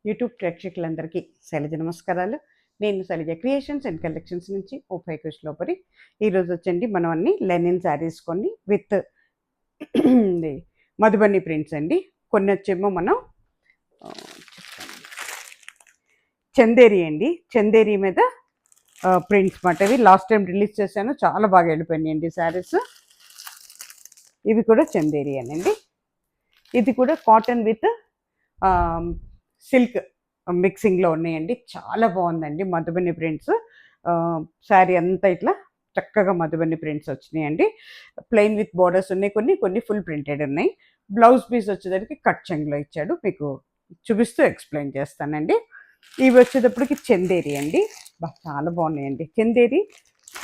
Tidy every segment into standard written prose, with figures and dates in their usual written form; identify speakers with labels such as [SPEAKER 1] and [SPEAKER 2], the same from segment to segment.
[SPEAKER 1] YouTube ప్రేక్షకులందరికీ శైలజ నమస్కారాలు. నేను శైలజ క్రియేషన్స్ అండ్ కలెక్షన్స్ నుంచి ఓఫై కృష్ణలోపరి. ఈరోజు వచ్చండి మనం అన్ని లెనిన్ శారీస్ కొన్ని విత్ మధుబని ప్రింట్స్ అండి. కొన్ని వచ్చేమో మనం చందేరి అండి, చందేరి మీద ప్రింట్స్ మాట. ఇవి లాస్ట్ టైం రిలీజ్ చేశాను, చాలా బాగా వెళ్ళిపోయినాయి అండి శారీస్. ఇవి కూడా చందేరి అనండి. ఇది కూడా కాటన్ విత్ సిల్క్ మిక్సింగ్లో ఉన్నాయండి. చాలా బాగుందండి మధుబని ప్రింట్స్. శారీ అంతా ఇట్లా చక్కగా మధుబని ప్రింట్స్ వచ్చినాయండి. ప్లెయిన్ విత్ బోర్డర్స్ ఉన్నాయి, కొన్ని ఫుల్ ప్రింటెడ్ ఉన్నాయి. బ్లౌజ్ పీస్ వచ్చేసరికి కట్ చెంగులో ఇచ్చాడు. మీకు చూపిస్తూ ఎక్స్ప్లెయిన్ చేస్తానండి. ఇవి వచ్చేటప్పటికి చందేరి అండి. చాలా బాగున్నాయండి. చందేరి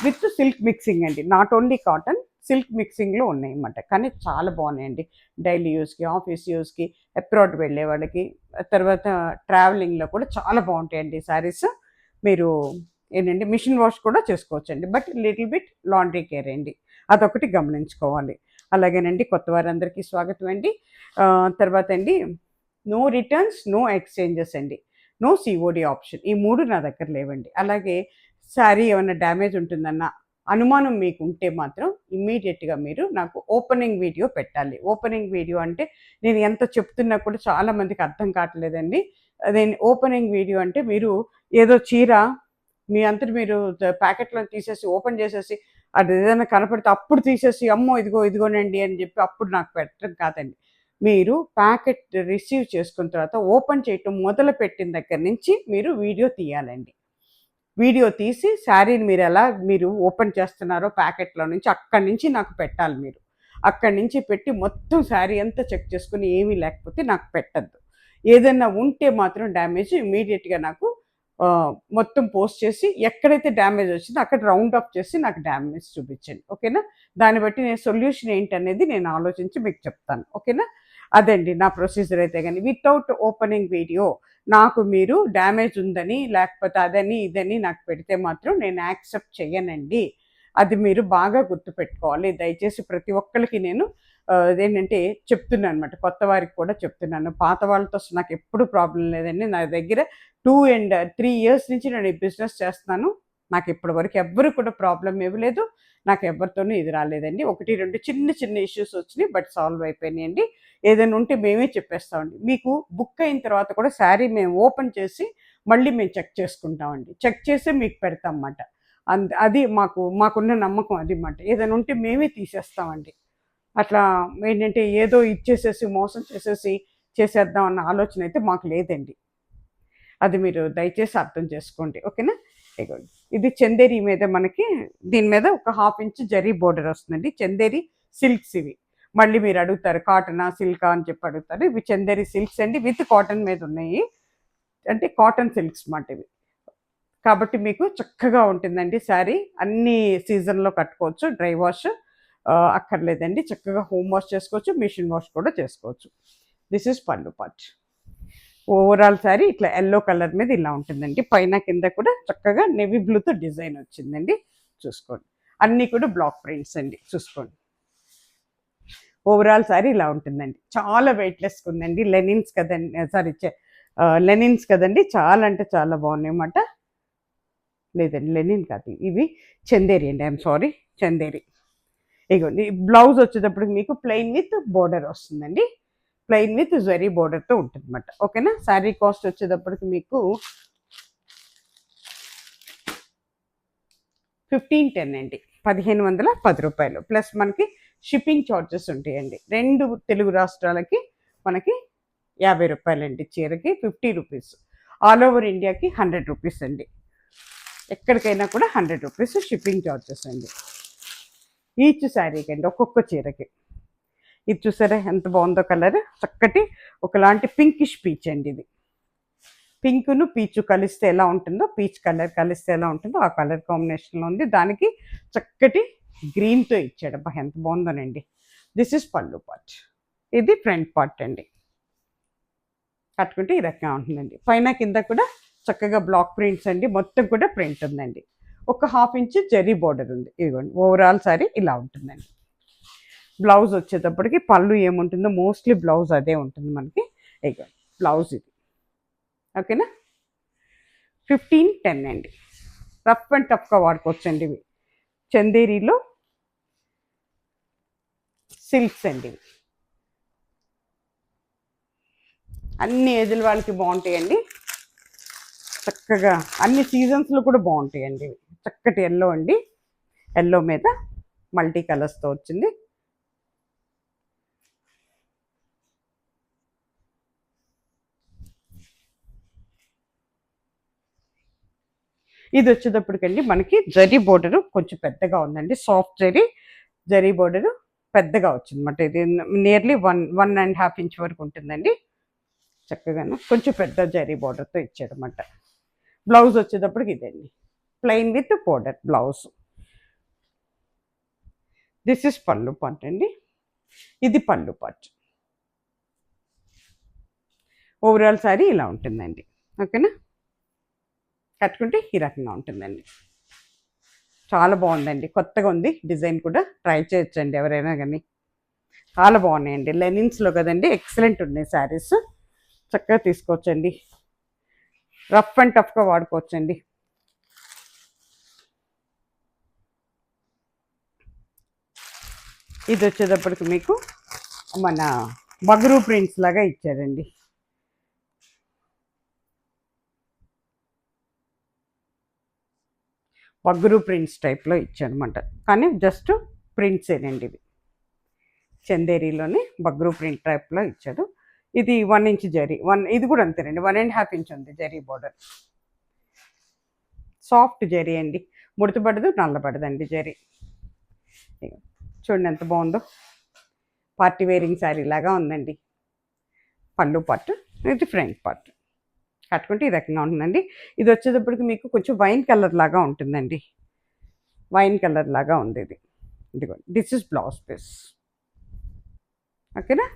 [SPEAKER 1] విత్ సిల్క్ మిక్సింగ్ అండి, నాట్ ఓన్లీ కాటన్, సిల్క్ మిక్సింగ్లో ఉన్నాయి అన్నమాట. కానీ చాలా బాగున్నాయండి డైలీ యూస్కి, ఆఫీస్ యూస్కి, అబ్రాడ్ వెళ్ళే వాళ్ళకి, తర్వాత ట్రావెలింగ్లో కూడా చాలా బాగుంటాయండి శారీస్. మీరు ఏంటంటే మిషన్ వాష్ కూడా చేసుకోవచ్చండి, but little bit laundry care అండి, అదొకటి గమనించుకోవాలి. అలాగేనండి, కొత్త వారందరికీ స్వాగతం అండి. తర్వాత అండి, నో రిటర్న్స్, నో ఎక్స్చేంజెస్ అండి, నో సిఓడి ఆప్షన్. ఈ మూడు నా దగ్గర లేవండి. అలాగే శారీ ఏమైనా డ్యామేజ్ ఉంటుందన్న అనుమానం మీకు ఉంటే మాత్రం ఇమ్మీడియట్గా మీరు నాకు ఓపెనింగ్ వీడియో పెట్టాలి. ఓపెనింగ్ వీడియో అంటే నేను ఎంత చెప్తున్నా కూడా చాలామందికి అర్థం కావట్లేదండి. అదే ఓపెనింగ్ వీడియో అంటే మీరు ఏదో చీర మీ అంతటి మీరు ప్యాకెట్లో తీసేసి ఓపెన్ చేసేసి అది ఏదైనా కనపడితే అప్పుడు తీసేసి అమ్మో ఇదిగోనండి అని చెప్పి అప్పుడు నాకు పెట్టడం కాదండి. మీరు ప్యాకెట్ రిసీవ్ చేసుకున్న తర్వాత ఓపెన్ చేయటం మొదలుపెట్టిన దగ్గర నుంచి మీరు వీడియో తీయాలండి. వీడియో తీసి శారీని మీరు ఓపెన్ చేస్తున్నారో ప్యాకెట్లో నుంచి అక్కడి నుంచి నాకు పెట్టాలి. మీరు అక్కడి నుంచి పెట్టి మొత్తం శారీ అంతా చెక్ చేసుకుని ఏమీ లేకపోతే నాకు పెట్టద్దు. ఏదైనా ఉంటే మాత్రం డ్యామేజ్ ఇమీడియట్గా నాకు మొత్తం పోస్ట్ చేసి ఎక్కడైతే డ్యామేజ్ వచ్చిందో అక్కడ రౌండ్ అప్ చేసి నాకు డ్యామేజ్ చూపించండి, ఓకేనా? దాన్ని బట్టి నేను సొల్యూషన్ ఏంటనేది నేను ఆలోచించి మీకు చెప్తాను, ఓకేనా? అదండి నా ప్రొసీజర్. అయితే కానీ వితౌట్ ఓపెనింగ్ వీడియో నాకు మీరు డ్యామేజ్ ఉందని లేకపోతే అదని ఇదని నాకు పెడితే మాత్రం నేను యాక్సెప్ట్ చేయనండి. అది మీరు బాగా గుర్తుపెట్టుకోవాలి. దయచేసి ప్రతి ఒక్కరికి నేను ఏంటంటే చెప్తున్నాను అనమాట, కొత్త వారికి కూడా చెప్తున్నాను. పాత వాళ్ళతో నాకు ఎప్పుడు ప్రాబ్లం లేదండి. నా దగ్గర 2 and 3 years నుంచి నేను ఈ బిజినెస్ చేస్తున్నాను. నాకు ఇప్పటి వరకు ఎవ్వరు కూడా ప్రాబ్లం ఇవ్వలేదు. నాకు ఎవరితోనూ ఇది రాలేదండి. 1, 2 చిన్న ఇష్యూస్ వచ్చినాయి, బట్ సాల్వ్ అయిపోయినాయండి. ఏదైనా ఉంటే మేమే చెప్పేస్తామండి. మీకు బుక్ అయిన తర్వాత కూడా శారీ మేము ఓపెన్ చేసి మళ్ళీ మేము చెక్ చేసుకుంటామండి. చెక్ చేసి మీకు పెడతాం అన్నమాట. అది మాకున్న నమ్మకం అది అన్నమాట. ఏదైనా ఉంటే మేమే తీసేస్తామండి. అట్లా ఏంటంటే ఏదో ఇచ్చేసేసి మోసం చేసేద్దాం అన్న ఆలోచన అయితే మాకు లేదండి. అది మీరు దయచేసి అర్థం చేసుకోండి, ఓకేనా? ఇదిగోండి, ఇది చందేరి మీద మనకి దీని మీద ఒక 1/2 ఇంచ్ జరీ బోర్డర్ వస్తుందండి. చందేరి సిల్క్స్ ఇవి. మళ్ళీ మీరు అడుగుతారు కాటనా సిల్కా అని చెప్పి అడుగుతారు. ఇవి చందేరి సిల్క్స్ అండి, విత్ కాటన్ మీద ఉన్నాయి. అంటే కాటన్ సిల్క్స్ మాట ఇవి. కాబట్టి మీకు చక్కగా ఉంటుందండి శారీ. అన్ని సీజన్లో కట్టుకోవచ్చు. డ్రై వాష్ అక్కర్లేదండి. చక్కగా హోమ్ వాష్ చేసుకోవచ్చు, మిషన్ వాష్ కూడా చేసుకోవచ్చు. దిస్ ఈజ్ పళ్ళు పార్ట్. ఓవరాల్ శారీ ఇట్లా ఎల్లో కలర్ మీద ఇలా ఉంటుందండి. పైన కింద కూడా చక్కగా నెవీ బ్లూతో డిజైన్ వచ్చిందండి. చూసుకోండి, అన్నీ కూడా బ్లాక్ ప్రింట్స్ అండి. చూసుకోండి, ఓవరాల్ శారీ ఇలా ఉంటుందండి. చాలా వెయిట్లెస్గా ఉందండి. లెనిన్స్ కదండి, లెనిన్స్ కదండి. చాలా అంటే చాలా బాగున్నాయి అన్నమాట. లేదండి, లెనిన్ కాదు, ఇవి చందేరి అండి. I'm sorry, Chanderi. ఇగోండి, బ్లౌజ్ వచ్చేటప్పటికి మీకు ప్లెయిన్ విత్ బోర్డర్ వస్తుందండి. ప్లెయిన్ విత్ జరీ బోర్డర్తో ఉంటుంది అనమాట, ఓకేనా? శారీ కాస్ట్ వచ్చేటప్పటికి మీకు 1510 అండి, 1510 రూపాయలు. ప్లస్ మనకి షిప్పింగ్ ఛార్జెస్ ఉంటాయండి. 2 తెలుగు రాష్ట్రాలకి మనకి 50 రూపాయలండి. చీరకి 50 రూపీస్. ఆల్ ఓవర్ ఇండియాకి 100 రూపీస్ అండి. ఎక్కడికైనా కూడా 100 రూపీస్ షిప్పింగ్ ఛార్జెస్ అండి ఈచ్ శారీకి అండి, ఒక్కొక్క చీరకి. ఇది చూసారా ఎంత బాగుందో కలర్. చక్కటి ఒకలాంటి పింకిష్ పీచ్ అండి. ఇది పింక్ను పీచు కలిస్తే ఎలా ఉంటుందో, పీచ్ కలర్ కలిస్తే ఎలా ఉంటుందో ఆ కలర్ కాంబినేషన్లో ఉంది. దానికి చక్కటి గ్రీన్తో ఇచ్చాడు. అబ్బా ఎంత బాగుందోనండి. దిస్ ఇస్ పళ్ళు పార్ట్, ఇది ఫ్రంట్ పార్ట్ అండి. కట్టుకుంటే ఈ రకంగా ఉంటుందండి. పైన కింద కూడా చక్కగా బ్లాక్ ప్రింట్స్ అండి. మొత్తం కూడా ప్రింట్ ఉందండి. ఒక 1/2 ఇంచ్ జరీ బోర్డర్ ఉంది. ఇదిగోండి, ఓవరాల్ శారీ ఇలా ఉంటుందండి. బ్లౌజ్ వచ్చేటప్పటికి పళ్ళు ఏముంటుందో మోస్ట్లీ బ్లౌజ్ అదే ఉంటుంది మనకి. ఇదిగోండి బ్లౌజ్ ఇది. ఓకేనా. 1510 అండి. రఫ్ అండ్ టఫ్గా వాడుకోవచ్చండి ఇవి. చందేరీలో సిల్క్స్ అండి ఇవి. అన్ని ఏజ్ల వాళ్ళకి బాగుంటాయండి. చక్కగా అన్ని సీజన్స్లో కూడా బాగుంటాయండి ఇవి. చక్కటి ఎల్లో అండి. ఎల్లో మీద మల్టీ కలర్స్తో వచ్చింది. ఇది వచ్చేటప్పటికండి మనకి జరీ బోర్డరు కొంచెం పెద్దగా ఉందండి. సాఫ్ట్ జరీ బోర్డరు పెద్దగా వచ్చిందన్నమాట. ఇది నియర్లీ 1.5 ఇంచ్ వరకు ఉంటుందండి. చక్కగాను కొంచెం పెద్ద జరీ బోర్డర్తో ఇచ్చాడనమాట. బ్లౌజ్ వచ్చేటప్పటికి ఇదండి, plain with border blouse. This is పళ్ళు పార్ట్ అండి. ఇది పళ్ళు పార్ట్. ఓవరాల్ శారీ ఇలా ఉంటుందండి. ఓకేనా. కట్టుకుంటే ఈ రకంగా ఉంటుందండి. చాలా బాగుందండి, కొత్తగా ఉంది డిజైన్ కూడా. ట్రై చేయొచ్చండి ఎవరైనా కానీ. చాలా బాగున్నాయండి. లెనిన్స్లో కదండి, ఎక్సలెంట్ ఉన్నాయి శారీస్. చక్కగా తీసుకోవచ్చండి. రఫ్ అండ్ టఫ్గా వాడుకోవచ్చండి. ఇది వచ్చేటప్పటికి మీకు మన బగరు ప్రింట్స్ లాగా ఇచ్చారండి. బగరు ప్రింట్స్ టైప్లో ఇచ్చారనమాట. కానీ జస్ట్ ప్రింట్సేనండి ఇవి. చందేరీలోని బగ్రూ ప్రింట్ టైప్లో ఇచ్చాడు. ఇది 1 ఇంచ్ జరీ, ఇది కూడా అంతేనండి, 1.5 ఇంచ్ ఉంది జరీ బోర్డర్. సాఫ్ట్ జరీ అండి, ముడతపడదు నల్లబడదండి జరీ. చూడండి ఎంత బాగుందో. పార్టీ వేరింగ్ శారీ లాగా ఉందండి. పళ్ళు పార్ట్, ఇది ఫ్రంట్ పార్ట్. కట్టుకుంటే ఈ రకంగా ఉంటుందండి. ఇది వచ్చేటప్పటికి మీకు కొంచెం వైన్ కలర్ లాగా ఉంటుందండి. వైన్ కలర్ లాగా ఉంది ఇది. ఇదిగోండి, దిస్ ఇస్ బ్లౌజ్ పీస్. ఓకేనా.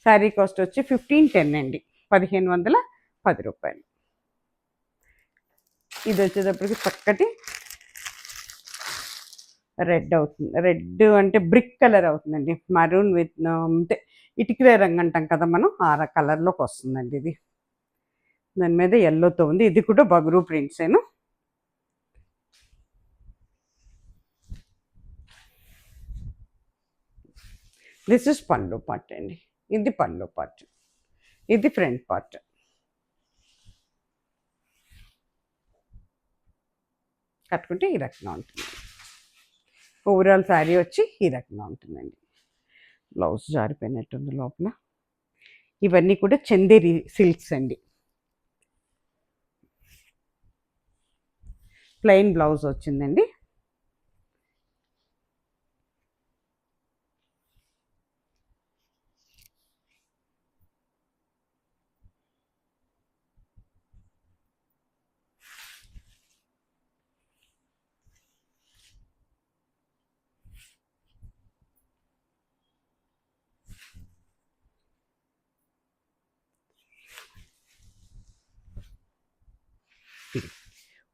[SPEAKER 1] శారీ కాస్ట్ వచ్చి 1510 అండి, 1510 రూపాయలు. ఇది వచ్చేటప్పటికి చక్కటి రెడ్ అవుతుంది. రెడ్ అంటే బ్రిక్ కలర్ అవుతుందండి. మరూన్ విత్ అంటే ఇటుకలే రంగు అంటాం కదా మనం, ఆ కలర్లోకి వస్తుందండి ఇది. దాని మీద ఎల్లోతో ఉంది. ఇది కూడా బగరు ప్రింట్సేను. దిస్ ఇస్ పళ్ళు పార్ట్ అండి. ఇది పళ్ళు పార్ట్, ఇది ఫ్రంట్ పార్ట్. కట్టుకుంటే ఈ రకంగా ఉంటుంది. ఓవరాల్ శారీ వచ్చి ఈ రకంగా ఉంటుందండి. బ్లౌజ్ జారిపోయినట్టుంది లోపల. ఇవన్నీ కూడా చందేరి సిల్క్స్ అండి. ప్లెయిన్ బ్లౌజ్ వచ్చిందండి.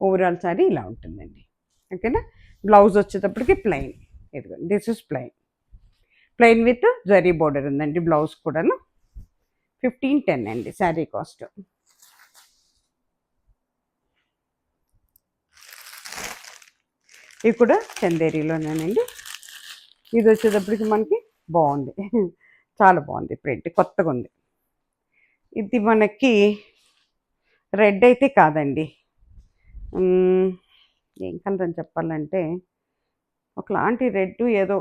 [SPEAKER 1] ఓవరాల్ శారీ ఇలా ఉంటుందండి. ఓకేనా. బ్లౌజ్ వచ్చేటప్పటికి ప్లెయిన్. ఇదిగోండి, this is plain with zari border ఉందండి. బ్లౌజ్ కూడాను 1510 అండి శారీ కాస్ట్. ఇవి కూడా చందేరీలోనేనండి. ఇది వచ్చేటప్పటికి మనకి బాగుంది, చాలా బాగుంది ప్రింట్, కొత్తగా ఉంది. ఇది మనకి రెడ్ అయితే కాదండి, ఏం కలర్ అని చెప్పాలంటే ఒకలాంటి రెడ్ ఏదో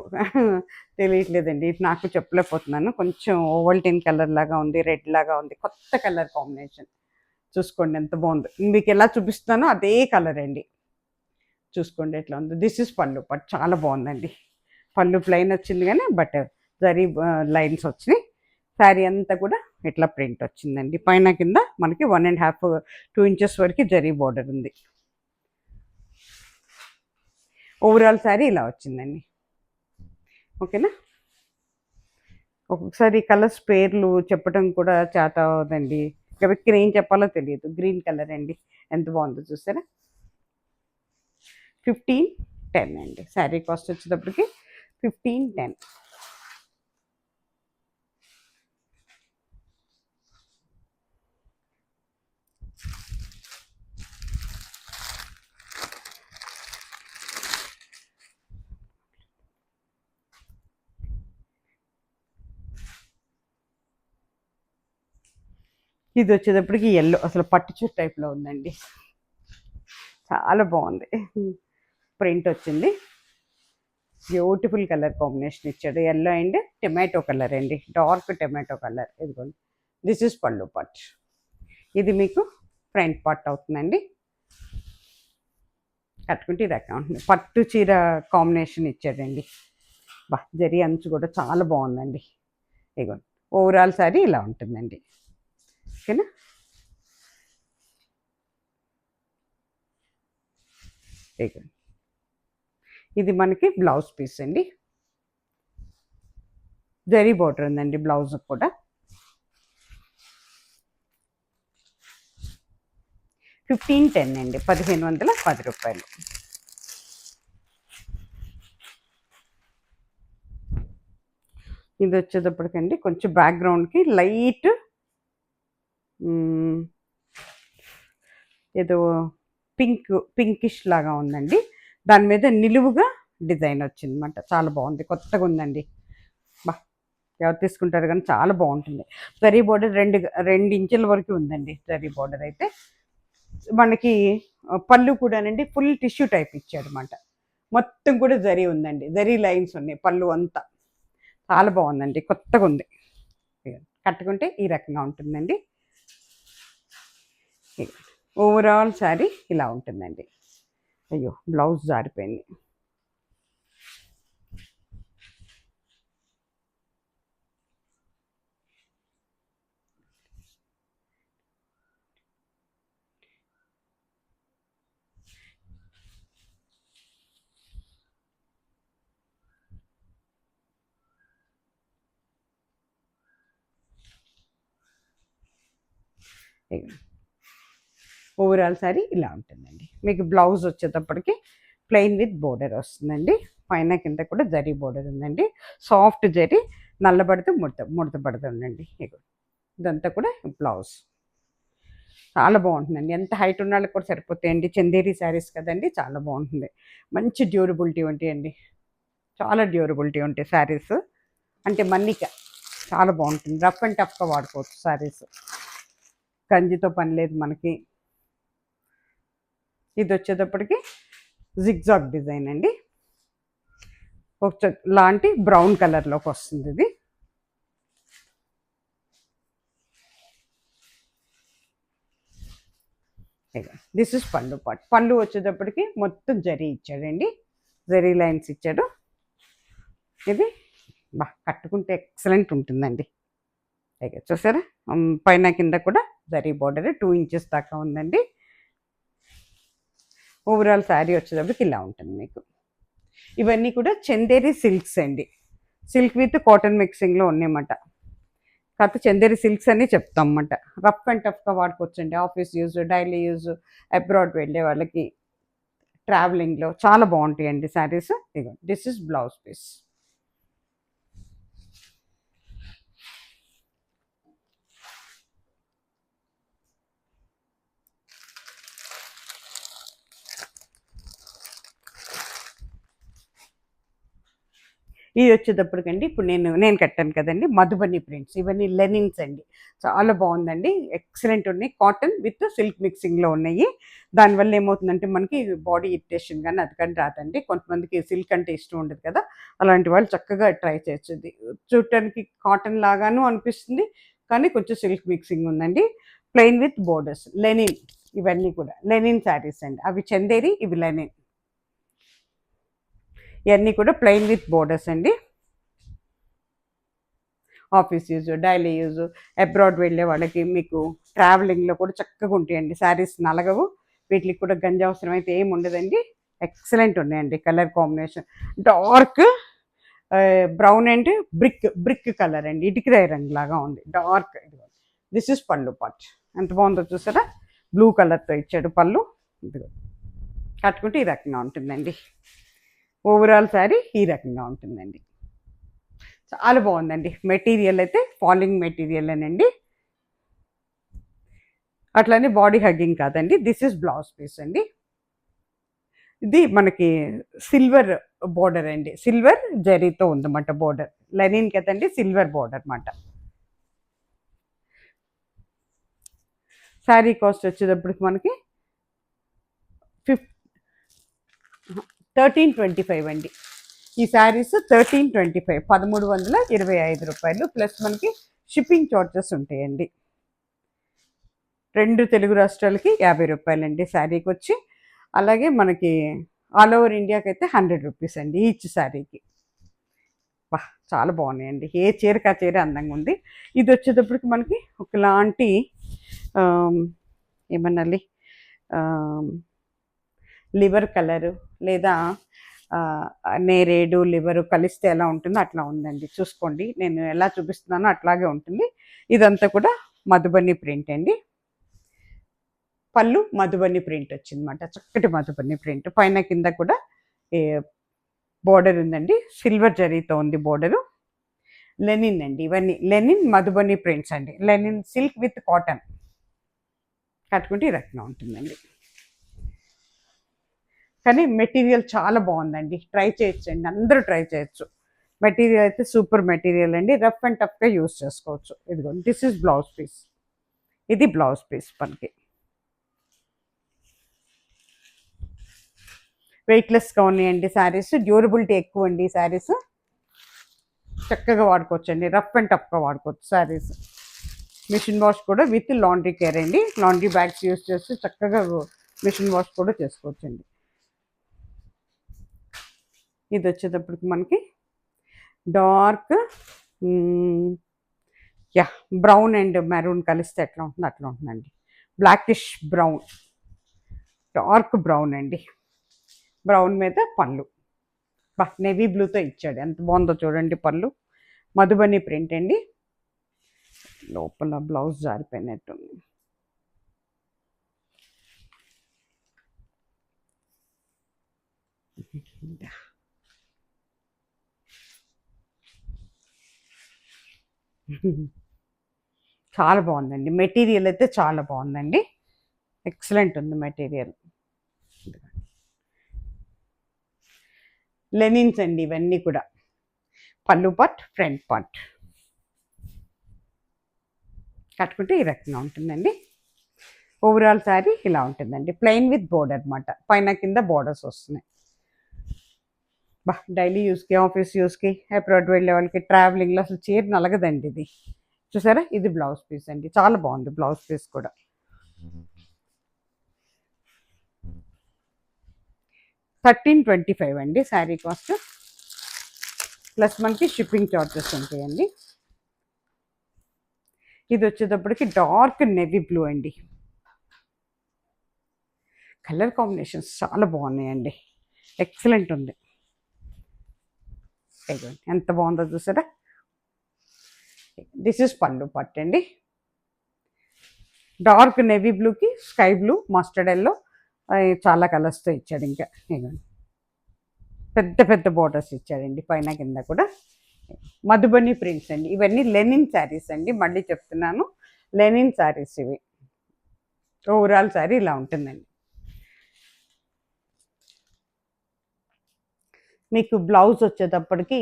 [SPEAKER 1] తెలియట్లేదండి, నాకు చెప్పలేకపోతున్నాను. కొంచెం ఓవల్టీన్ కలర్ లాగా ఉంది, రెడ్ లాగా ఉంది, కొత్త కలర్ కాంబినేషన్. చూసుకోండి ఎంత బాగుంది. మీకు ఎలా చూపిస్తున్నానో అదే కలర్ అండి. చూసుకోండి ఎట్లా ఉందో. దిస్ ఇస్ పళ్ళు బట్ చాలా బాగుందండి. పళ్ళు ప్లెయిన్ వచ్చింది కానీ బట్ జరీ లైన్స్ వచ్చినాయి. శారీ అంతా కూడా ఇట్లా ప్రింట్ వచ్చిందండి. పైన కింద మనకి 1.5 2 ఇంచెస్ వరకు జరీ బోర్డర్ ఉంది. ఓవరాల్ శారీ ఇలా వచ్చిందండి. ఓకేనా. ఒక్కొక్కసారి కలర్స్ పేర్లు చెప్పడం కూడా చేత అవదండి, ఎవరికి ఏం చెప్పాలో తెలియదు. గ్రీన్ కలర్ అండి, ఎంత బాగుందో చూసారా. 1510 అండి శారీ కాస్ట్ వచ్చేటప్పటికి 1510. ఇది వచ్చేటప్పటికి ఎల్లో, అసలు పట్టు చీర టైప్లో ఉందండి, చాలా బాగుంది. ప్రింట్ వచ్చింది, బ్యూటిఫుల్ కలర్ కాంబినేషన్ ఇచ్చాడు, ఎల్లో అండ్ టొమాటో కలర్ అండి, డార్క్ టొమాటో కలర్. ఇదిగోండి, దిస్ ఇస్ పళ్ళు పార్ట్. ఇది మీకు ఫ్రంట్ పార్ట్ అవుతుందండి. కట్టుకుంటే ఇది అకౌంట్ పట్టు చీర కాంబినేషన్ ఇచ్చాడండి. బా, జరీ అంచు కూడా చాలా బాగుందండి. ఇదిగోండి, ఓవరాల్ సారీ ఇలా ఉంటుందండి. ఓకేనా. ఇదిగోండి, ఇది మనకి బ్లౌజ్ పీస్ అండి, జరీ బోర్డర్ ఉందండి బ్లౌజ్ కూడా. 1510 అండి, 1510 రూపాయలు. ఇది వచ్చేటప్పటికండి కొంచెం బ్యాక్గ్రౌండ్కి లైట్ ఏదో పింకిష్ లాగా ఉందండి, దాని మీద నిలువుగా డిజైన్ వచ్చిందన్నమాట. చాలా బాగుంది, కొత్తగా ఉందండి. బా, ఎవరు తీసుకుంటారు కానీ చాలా బాగుంటుంది. జరీ బోర్డర్ 2 ఇంచుల వరకు ఉందండి జరీ బోర్డర్ అయితే. మనకి పళ్ళు కూడానండి ఫుల్ టిష్యూ టైప్ ఇచ్చాడు అనమాట, మొత్తం కూడా జరీ ఉందండి, జరీ లైన్స్ ఉన్నాయి పళ్ళు అంతా. చాలా బాగుందండి, కొత్తగా ఉంది. కట్టుకుంటే ఈ రకంగా ఉంటుందండి. ఓవరాల్ శారీ ఇలా ఉంటుందండి. అయ్యో, బ్లౌజ్ జారిపోయింది. ఓవరాల్ శారీ ఇలా ఉంటుందండి. మీకు బ్లౌజ్ వచ్చేటప్పటికి ప్లెయిన్ విత్ బోర్డర్ వస్తుందండి, పైన కింద కూడా జరీ బోర్డర్ ఉందండి, సాఫ్ట్ జరీ, నల్లబడితే ముడత పడుతుందండి. ఇదంతా కూడా బ్లౌజ్. చాలా బాగుంటుందండి, ఎంత హైట్ ఉన్న వాళ్ళకి కూడా సరిపోతాయండి, చందేరి శారీస్ కదండి, చాలా బాగుంటుంది. మంచి డ్యూరబిలిటీ ఉంటాయండి, చాలా డ్యూరబిలిటీ ఉంటాయి శారీస్. అంటే మన్నిక చాలా బాగుంటుంది, రఫ్ అండ్ టఫ్గా వాడుకోవచ్చు శారీస్, కంజితో పని లేదు మనకి. ఇది వచ్చేటప్పటికి జిగ్జాగ్ డిజైన్ అండి, ఒక లాంటి బ్రౌన్ కలర్లోకి వస్తుంది ఇది. దిస్ ఇస్ పళ్ళు పార్ట్. పళ్ళు వచ్చేటప్పటికి మొత్తం జరీ ఇచ్చాడండి, జరీ లైన్స్ ఇచ్చాడు. ఇది బా, కట్టుకుంటే ఎక్సలెంట్ ఉంటుందండి. చూసారా, పైన కింద కూడా జరీ బోర్డర్ 2 ఇంచెస్ దాకా ఉందండి. ఓవరాల్ శారీ వచ్చేటప్పటికి ఇలా ఉంటుంది మీకు. ఇవన్నీ కూడా చందేరి సిల్క్స్ అండి, సిల్క్ విత్ కాటన్ మిక్సింగ్లో ఉన్నాయన్నమాట. కాకపోతే చందేరి సిల్క్స్ అని చెప్తాం అన్నమాట. రఫ్ అండ్ టఫ్గా వాడుకోవచ్చు అండి, office use, daily use, abroad వెళ్ళే వాళ్ళకి, ట్రావెలింగ్లో చాలా బాగుంటాయండి శారీస్. ఇదిగో, దిస్ ఇస్ బ్లౌజ్ పీస్. ఇది వచ్చేటప్పటికండి ఇప్పుడు నేను కట్టాను కదండి మధుబని ప్రింట్స్, ఇవన్నీ లెనిన్స్ అండి, చాలా బాగుందండి, ఎక్సలెంట్ ఉన్నాయి, కాటన్ విత్ సిల్క్ మిక్సింగ్లో ఉన్నాయి. దానివల్ల ఏమవుతుందంటే మనకి బాడీ ఇరిటేషన్ కానీ అది కానీ రాదండి. కొంతమందికి సిల్క్ అంటే ఇష్టం ఉండదు కదా, అలాంటి వాళ్ళు చక్కగా ట్రై చేయొచ్చు. ఇది చూడటానికి కాటన్ లాగాను అనిపిస్తుంది, కానీ కొంచెం సిల్క్ మిక్సింగ్ ఉందండి. ప్లెయిన్ విత్ బోర్డర్స్, లెనిన్, ఇవన్నీ కూడా లెనిన్ శారీస్ అండి, అవి చందేరి, ఇవి లెనిన్. ఇవన్నీ కూడా ప్లెయిన్ విత్ బోర్డర్స్ అండి, office use, daily use, abroad వెళ్ళే వాళ్ళకి, మీకు ట్రావెలింగ్లో కూడా చక్కగా ఉంటాయండి శారీస్, నలగవు. వీటికి కూడా గంజ అవసరం అయితే ఏమి ఉండదండి, ఎక్సలెంట్ ఉన్నాయండి. Colour combination dark brown and brick colour అండి, ఇటుకరాయి రంగు లాగా ఉంది, డార్క్. దిస్ ఇస్ పళ్ళు పార్ట్, ఎంత బాగుందో చూసారా, బ్లూ కలర్తో ఇచ్చాడు పళ్ళు. కట్టుకుంటే ఈ రకంగా ఉంటుందండి. ఓవరాల్ శారీ ఈ రకంగా ఉంటుందండి, చాలా బాగుందండి. మెటీరియల్ అయితే ఫాలింగ్ మెటీరియల్ అనండి, అట్లనే బాడీ హగ్గింగ్ కాదండి. దిస్ ఇస్ బ్లౌజ్ పీస్ అండి. ఇది మనకి సిల్వర్ బోర్డర్ అండి, సిల్వర్ జరీతో ఉందన్నమాట బోర్డర్, లెనిన్ కదండి, సిల్వర్ బోర్డర్ అన్నమాట. శారీ కాస్ట్ వచ్చేటప్పటికి మనకి 1325 అండి. ఈ శారీస్ 1325, 1325 ప్లస్ మనకి షిప్పింగ్ చార్జెస్ ఉంటాయండి. 2 తెలుగు రాష్ట్రాలకి 50 రూపాయలండి శారీకి వచ్చి. అలాగే మనకి ఆల్ ఓవర్ ఇండియాకి అయితే 100 రూపీస్ అండి ఈచ్ శారీకి. వా చాలా బాగున్నాయండి. ఏ చీరకి ఆ చీర అందంగా ఉంది. ఇది వచ్చేటప్పటికి మనకి ఒకలాంటి ఏమనాలి, లివర్ కలరు లేదా నేరేడు లివరు కలిస్తే ఎలా ఉంటుందో అట్లా ఉందండి. చూసుకోండి, నేను ఎలా చూపిస్తున్నానో అట్లాగే ఉంటుంది. ఇదంతా కూడా మధుబని ప్రింట్ అండి. పళ్ళు మధుబని ప్రింట్ వచ్చిందన్నమాట. చక్కటి మధుబని ప్రింట్, పైన కింద కూడా బోర్డర్ ఉందండి. సిల్వర్ జరీతో ఉంది బోర్డరు. లెనిన్ అండి, ఇవన్నీ లెనిన్ మధుబని ప్రింట్స్ అండి. లెనిన్ సిల్క్ విత్ కాటన్ కట్టుకుంటే ఈ రకంగా ఉంటుందండి. కానీ మెటీరియల్ చాలా బాగుందండి. ట్రై చేయొచ్చు అండి, అందరూ ట్రై చేయొచ్చు. మెటీరియల్ అయితే సూపర్ మెటీరియల్ అండి. రఫ్ అండ్ టఫ్గా యూస్ చేసుకోవచ్చు. ఇదిగోండి, దిస్ ఈజ్ బ్లౌజ్ పీస్. ఇది బ్లౌజ్ పీస్ మనకి. వెయిట్లెస్గా ఉన్నాయండి శారీస్. డ్యూరబిలిటీ ఎక్కువ అండి శారీస్. చక్కగా వాడుకోవచ్చు అండి, రఫ్ అండ్ టఫ్గా వాడుకోవచ్చు శారీస్. మిషన్ వాష్ కూడా విత్ లాండ్రీ కేర్ అండి. లాండ్రీ బ్యాగ్స్ యూస్ చేస్తే చక్కగా మిషన్ వాష్ కూడా చేసుకోవచ్చు అండి. ఇది వచ్చేటప్పటికి మనకి డార్క్ బ్రౌన్ అండ్ మెరూన్ కలిస్తే ఎట్లా ఉంటుందో అట్లా ఉంటుందండి. బ్లాకిష్ బ్రౌన్, డార్క్ బ్రౌన్ అండి. బ్రౌన్ మీద పళ్ళు నేవీ బ్లూతో ఇచ్చాడు. ఎంత బాగుందో చూడండి పళ్ళు. మధుబని ప్రింట్ అండి. లోపల బ్లౌజ్ జారిపోయినట్టుంది. చాలా బాగుందండి. మెటీరియల్ అయితే చాలా బాగుందండి. ఎక్సలెంట్ ఉంది మెటీరియల్. లెనిన్స్ అండి ఇవన్నీ కూడా. పళ్ళు పార్ట్, ఫ్రంట్ పార్ట్ కట్టుకుంటే ఈ రకంగా ఉంటుందండి. ఓవరాల్ శారీ ఇలా ఉంటుందండి. ప్లెయిన్ విత్ బోర్డర్ అనమాట. పైన కింద బోర్డర్స్ వస్తున్నాయి. డైలీ యూస్కి, ఆఫీస్ యూస్కి, అబ్రాడ్ వెళ్ళే వాళ్ళకి, ట్రావెలింగ్లో అసలు చీర నలగదండి ఇది. చూసారా, ఇది బ్లౌజ్ పీస్ అండి. చాలా బాగుంది బ్లౌజ్ పీస్ కూడా. 1325 అండి శారీ కాస్ట్. ప్లస్ మనకి షిప్పింగ్ చార్జెస్ ఉంటాయండి. ఇది వచ్చేటప్పటికి డార్క్ నెవీ బ్లూ అండి. కలర్ కాంబినేషన్స్ చాలా బాగున్నాయండి. ఎక్సలెంట్ ఉంది. ఎంత బాగుందో చూసారా. దిస్ ఇస్ పళ్ళు పట్టు అండి. డార్క్ నెవీ బ్లూకి స్కై బ్లూ, మస్టర్డ్ ఎల్లో, చాలా కలర్స్తో ఇచ్చాడు. ఇంకా పెద్ద పెద్ద బోర్డర్స్ ఇచ్చాడండి పైన కింద కూడా. మధుబని ప్రింట్స్ అండి. ఇవన్నీ లెనిన్ శారీస్ అండి. మళ్ళీ చెప్తున్నాను, లెనిన్ శారీస్ ఇవి. ఓవరాల్ శారీ ఇలా ఉంటుందండి. మీకు బ్లౌజ్ వచ్చేటప్పటికి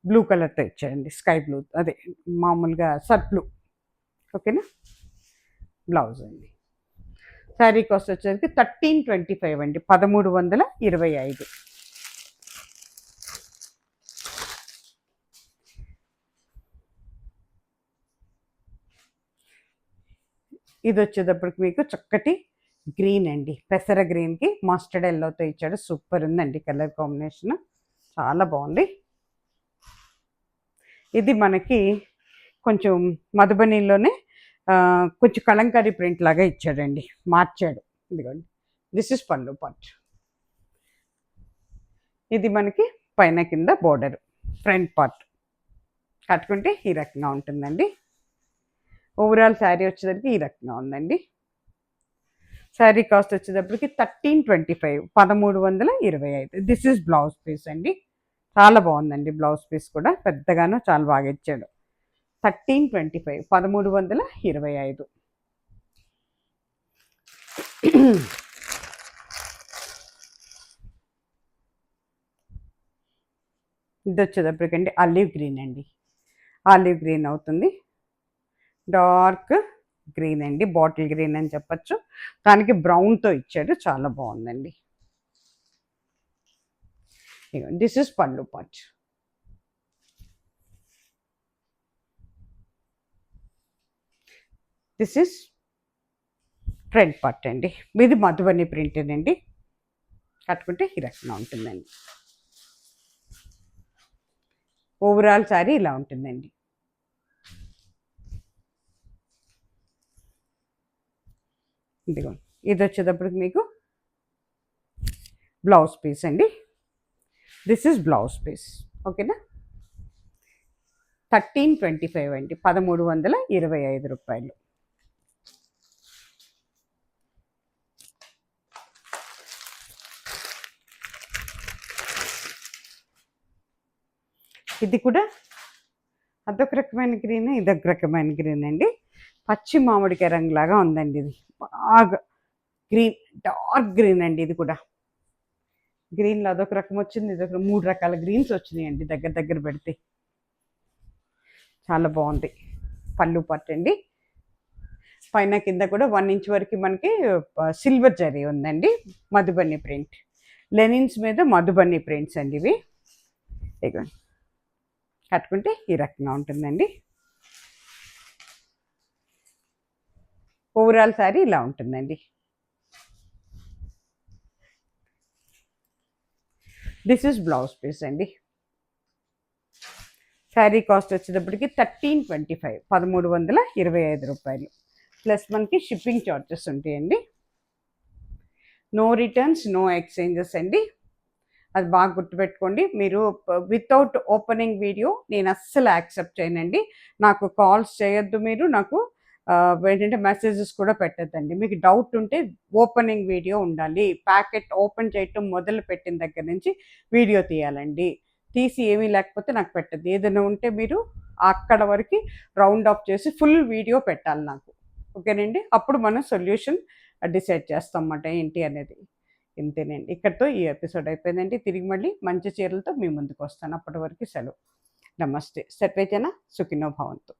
[SPEAKER 1] బ్లూ కలర్తో ఇచ్చాడండి. స్కై బ్లూ, అదే మామూలుగా సర్ట్ బ్లూ. ఓకేనా. బ్లౌజ్ అండి. శారీ కాస్ట్ వచ్చేసరికి 1325 అండి. 1325. ఇది వచ్చేటప్పటికి మీకు చక్కటి గ్రీన్ అండి. పెసర గ్రీన్కి మస్టర్డ్ ఎల్లోతో ఇచ్చాడు. సూపర్ ఉందండి కలర్ కాంబినేషన్, చాలా బాగుంది. ఇది మనకి కొంచెం మధుబనిలోనే కొంచెం కలంకారీ ప్రింట్ లాగా ఇచ్చాడండి, మార్చాడు. ఇదిగోండి, దిస్ ఇస్ పళ్ళు పార్ట్. ఇది మనకి పైన కింద బోర్డర్, ఫ్రంట్ పార్ట్ కట్టుకుంటే ఈ రకంగా ఉంటుందండి. ఓవరాల్ శారీ వచ్చేసరికి ఈ రకంగా ఉందండి. శారీ కాస్ట్ వచ్చేటప్పటికి 1325, 1325. దిస్ ఈజ్ బ్లౌజ్ పీస్ అండి. చాలా బాగుందండి బ్లౌజ్ పీస్ కూడా. పెద్దగాను చాలా బాగా ఇచ్చాడు. 1325, 1325. ఇది వచ్చేటప్పటికండి ఆలివ్ గ్రీన్ అండి, ఆలివ్ గ్రీన్ అవుతుంది. డార్క్ గ్రీన్ అండి, బాటిల్ గ్రీన్ అని చెప్పచ్చు. దానికి బ్రౌన్తో ఇచ్చాడు, చాలా బాగుందండి. దిస్ ఇస్ పళ్ళు part. This is front part అండి. ఇది మధుబని ప్రింటెడ్ అండి. కట్టుకుంటే ఈ రకంగా ఉంటుందండి. ఓవరాల్ శారీ ఇలా ఉంటుందండి. ఇదిగో ఇది వచ్చేటప్పటికి మీకు బ్లౌజ్ పీస్ అండి. This is blouse piece. ఓకేనా. 1325 అండి, 1325 రూపాయలు. ఇది కూడా అదొక రకమైన గ్రీన్, ఇదొక రకమైన గ్రీన్ అండి. పచ్చి మామిడికాయ రంగులాగా ఉందండి. ఇది బాగా గ్రీన్, డార్క్ గ్రీన్ అండి. ఇది కూడా గ్రీన్లో అదొక రకం వచ్చింది, ఇదొక 3 రకాల గ్రీన్స్ వచ్చినాయండి దగ్గర దగ్గర పెడితే. చాలా బాగుంది. పళ్ళు పార్ట్ అండి. పైన కింద కూడా 1 ఇంచ్ వరకు మనకి సిల్వర్ జరీ ఉందండి. మధుబని ప్రింట్, లెనిన్స్ మీద మధుబని ప్రింట్స్ అండి ఇవి. ఇక కట్టుకుంటే ఈ రకంగా ఉంటుందండి. ఓవరాల్ శారీ ఇలా ఉంటుందండి. దిస్ ఇస్ బ్లౌజ్ పీస్ అండి. శారీ కాస్ట్ వచ్చేటప్పటికి 1325, 1325 రూపాయలు. ప్లస్ మనకి షిప్పింగ్ చార్జెస్ ఉంటాయండి. నో రిటర్న్స్, నో ఎక్స్చేంజెస్ అండి. అది బాగా గుర్తుపెట్టుకోండి. మీరు వితౌట్ ఓపెనింగ్ వీడియో నేను అస్సలు యాక్సెప్ట్ చేయనండి. నాకు కాల్స్ చేయొద్దు, మీరు నాకు ఏంటంటే మెసేజెస్ కూడా పెట్టద్దండి. మీకు డౌట్ ఉంటే ఓపెనింగ్ వీడియో ఉండాలి. ప్యాకెట్ ఓపెన్ చేయటం మొదలు పెట్టిన దగ్గర నుంచి వీడియో తీయాలండి. తీసి ఏమీ లేకపోతే నాకు పెట్టద్దు. ఏదైనా ఉంటే మీరు అక్కడ వరకు రౌండ్ ఆఫ్ చేసి ఫుల్ వీడియో పెట్టాలి నాకు. ఓకేనండి. అప్పుడు మనం సొల్యూషన్ డిసైడ్ చేస్తాం అన్నమాట ఏంటి అనేది. ఇంతేనండి. ఇక్కడితో ఈ ఎపిసోడ్ అయిపోయిందండి. తిరిగి మళ్ళీ మంచి చీరలతో మీ ముందుకు వస్తాను. అప్పటి వరకు సెలవు. నమస్తే. సర్వేజన సుఖినో భవంతు.